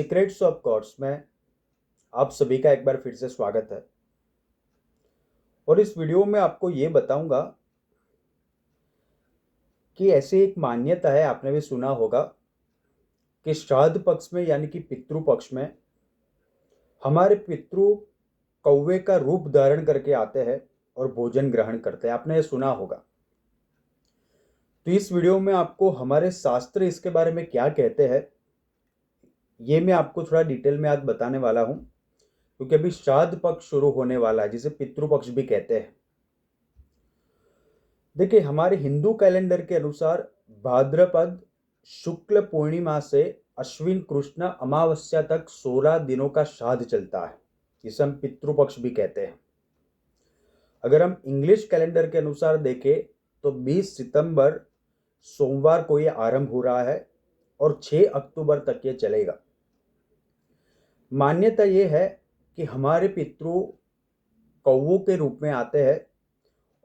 Secrets of God's में आप सभी का एक बार फिर से स्वागत है। और इस वीडियो में आपको ये बताऊंगा कि ऐसी एक मान्यता है, आपने भी सुना होगा कि श्राद्ध पक्ष में यानी कि पितृ पक्ष में हमारे पितृ कौवे का रूप धारण करके आते हैं और भोजन ग्रहण करते हैं। आपने ये सुना होगा। तो इस वीडियो में आपको हमारे शास्त्र इसके बारे में क्या कहते हैं ये मैं आपको थोड़ा डिटेल में आज बताने वाला हूँ, क्योंकि अभी श्राद्ध पक्ष शुरू होने वाला है जिसे पितृपक्ष भी कहते हैं। देखिए, हमारे हिंदू कैलेंडर के अनुसार भाद्रपद शुक्ल पूर्णिमा से अश्विन कृष्ण अमावस्या तक 16 दिनों का श्राद्ध चलता है, जिसे हम पितृपक्ष भी कहते हैं। अगर हम इंग्लिश कैलेंडर के अनुसार देखें तो 20 सितंबर सोमवार को ये आरंभ हो रहा है और 6 अक्टूबर तक ये चलेगा। मान्यता ये है कि हमारे पितृ कौवों के रूप में आते हैं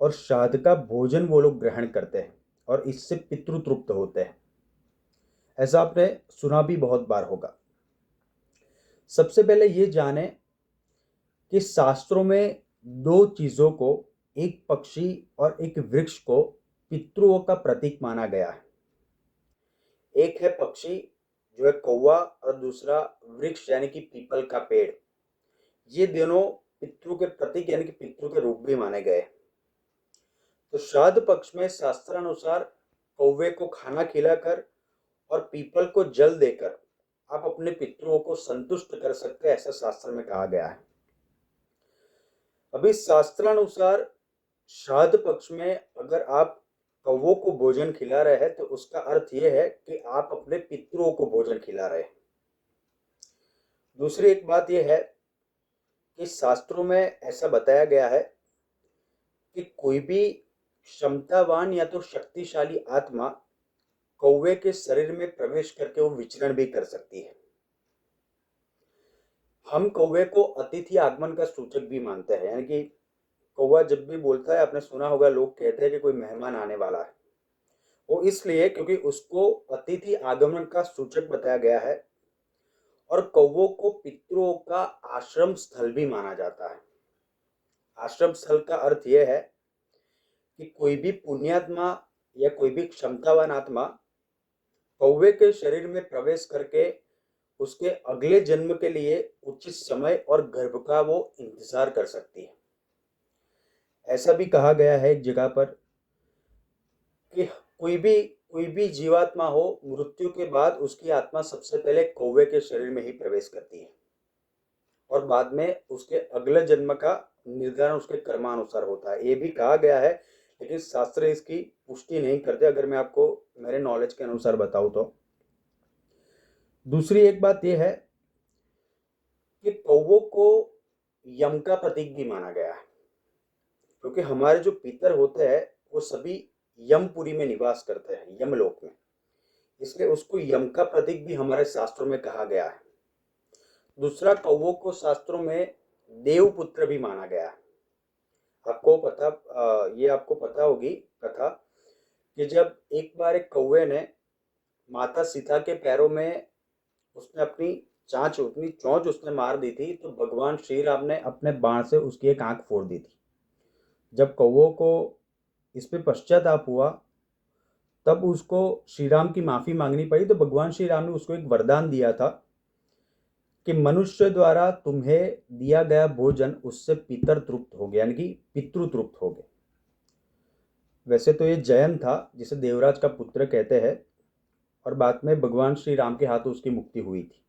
और श्राद्ध का भोजन वो लोग ग्रहण करते हैं और इससे पितृ तृप्त होते हैं। ऐसा आपने सुना भी बहुत बार होगा। सबसे पहले ये जाने कि शास्त्रों में दो चीजों को, एक पक्षी और एक वृक्ष को पितृओं का प्रतीक माना गया है। एक है पक्षी जो है कौवा और दूसरा वृक्ष यानी कि पीपल का पेड़। ये दोनों पितृ के प्रतीक यानी कि पितृ के रूप भी माने गए। तो श्राद्ध पक्ष में शास्त्रानुसार कौवे को खाना खिलाकर और पीपल को जल देकर आप अपने पितरों को संतुष्ट कर सकते हैं, ऐसा शास्त्र में कहा गया है। अभी शास्त्रानुसार श्राद्ध पक्ष में अगर आप कौवों को भोजन खिला रहे हैं तो उसका अर्थ यह है कि आप अपने पितरों को भोजन खिला रहे हैं। दूसरी एक बात यह है कि शास्त्रों में ऐसा बताया गया है कि कोई भी क्षमतावान या तो शक्तिशाली आत्मा कौवे के शरीर में प्रवेश करके वो विचरण भी कर सकती है। हम कौवे को अतिथि आगमन का सूचक भी मानते हैं, यानी कि कौवा जब भी बोलता है, आपने सुना होगा लोग कहते हैं कि कोई मेहमान आने वाला है, वो इसलिए क्योंकि उसको अतिथि आगमन का सूचक बताया गया है। और कौवों को पितरों का आश्रम स्थल भी माना जाता है। आश्रम स्थल का अर्थ यह है कि कोई भी पुण्यात्मा या कोई भी क्षमतावान आत्मा कौवे के शरीर में प्रवेश करके उसके अगले जन्म के लिए उचित समय और गर्भ का वो इंतजार कर सकती है। ऐसा भी कहा गया है एक जगह पर कि कोई भी जीवात्मा हो, मृत्यु के बाद उसकी आत्मा सबसे पहले कौवे के शरीर में ही प्रवेश करती है और बाद में उसके अगले जन्म का निर्धारण उसके कर्मानुसार होता है। ये भी कहा गया है, लेकिन शास्त्र इसकी पुष्टि नहीं करते, अगर मैं आपको मेरे नॉलेज के अनुसार बताऊं तो। दूसरी एक बात यह है कि कौवों को यम का प्रतीक भी माना गया है, क्योंकि हमारे जो पितर होते हैं वो सभी यमपुरी में निवास करते हैं, यमलोक में, इसलिए उसको यम का प्रतीक भी हमारे शास्त्रों में कहा गया है। दूसरा, कौवों को शास्त्रों में देवपुत्र भी माना गया है। आपको पता होगी कथा कि जब एक बार एक कौवे ने माता सीता के पैरों में उसने अपनी चोंच उसने मार दी थी, तो भगवान श्री राम ने अपने बाण से उसकी एक आंख फोड़ दी थी। जब कौवों को इस पे पश्चाताप हुआ तब उसको श्री राम की माफी मांगनी पड़ी। तो भगवान श्री राम ने उसको एक वरदान दिया था कि मनुष्य द्वारा तुम्हें दिया गया भोजन उससे पितर तृप्त हो गया, यानी कि पितृ तृप्त हो गए। वैसे तो ये जयन था जिसे देवराज का पुत्र कहते हैं, और बाद में भगवान श्री राम के हाथों उसकी मुक्ति हुई थी।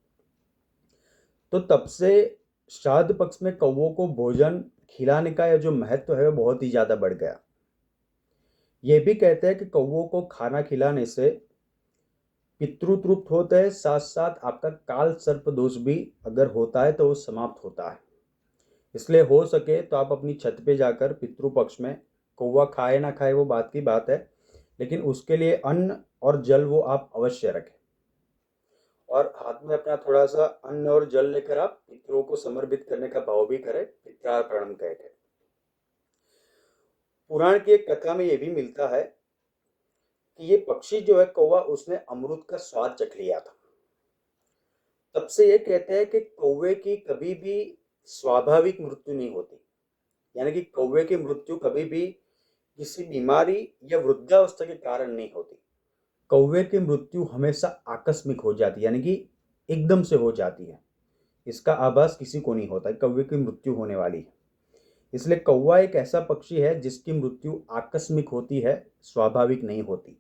तो तब से श्राद्ध पक्ष में कौवों को भोजन खिलाने का यह जो महत्व है वो बहुत ही ज्यादा बढ़ गया। ये भी कहते हैं कि कौवों को खाना खिलाने से पितृ तृप्त होते हैं, साथ साथ आपका काल सर्प दोष भी अगर होता है तो वो समाप्त होता है। इसलिए हो सके तो आप अपनी छत पे जाकर पितृ पक्ष में, कौवा खाए ना खाए वो बात की बात है, लेकिन उसके लिए अन्न और जल वो आप अवश्य रखें और हाथ में अपना थोड़ा सा अन्न और जल लेकर आप पितरों को समर्पित करने का भाव भी करें, पित्रार्पणम कहते हैं। पुराण की एक कथा में ये भी मिलता है कि ये पक्षी जो है कौवा, उसने अमृत का स्वाद चख लिया था। तब से ये कहते हैं कि कौवे की कभी भी स्वाभाविक मृत्यु नहीं होती, यानी कि कौवे की मृत्यु कभी भी किसी बीमारी या वृद्धावस्था के कारण नहीं होती। कौवे की मृत्यु हमेशा आकस्मिक हो जाती है, यानी कि एकदम से हो जाती है। इसका आभास किसी को नहीं होता कौवे की मृत्यु होने वाली है। इसलिए कौवा एक ऐसा पक्षी है जिसकी मृत्यु आकस्मिक होती है, स्वाभाविक नहीं होती।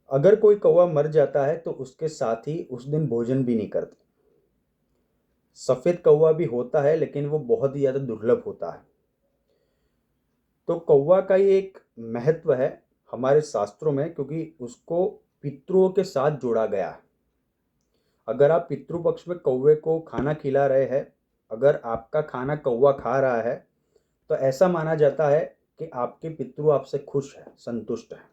अगर कोई कौवा मर जाता है तो उसके साथी उस दिन भोजन भी नहीं करते। सफेद कौवा भी होता है लेकिन वो बहुत ही ज्यादा दुर्लभ होता है। तो कौवा का ये एक महत्व है हमारे शास्त्रों में, क्योंकि उसको पितरों के साथ जोड़ा गया है। अगर आप पितृपक्ष में कौवे को खाना खिला रहे हैं, अगर आपका खाना कौवा खा रहा है, तो ऐसा माना जाता है कि आपके पितृ आपसे खुश है, संतुष्ट है।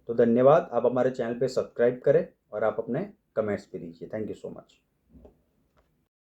तो धन्यवाद, आप हमारे चैनल पे सब्सक्राइब करें और आप अपने कमेंट्स भी दीजिए। Thank you so much.